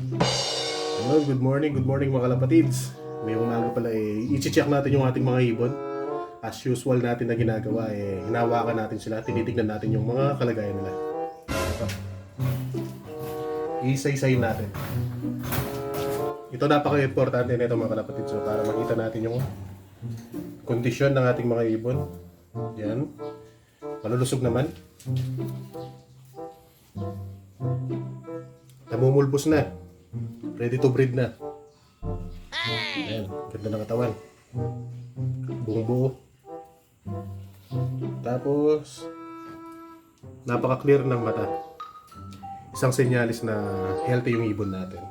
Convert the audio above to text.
Hello, good morning mga kalapatids. Ngayong umaga pala i-check natin yung ating mga ibon. As usual natin na ginagawa hinawakan natin sila, tinitignan natin yung mga kalagayan nila. Ito. Isa-isayin natin. Ito napaka-importante nito mga kalapatids, so, para makita natin yung kondisyon ng ating mga ibon. Yan. Malulusog naman. Namumulbos na. Ready to breed na. Ayan, ganda ng katawan. Buong buo. Tapos, napaka-clear ng mata. Isang senyalis na healthy yung ibon natin.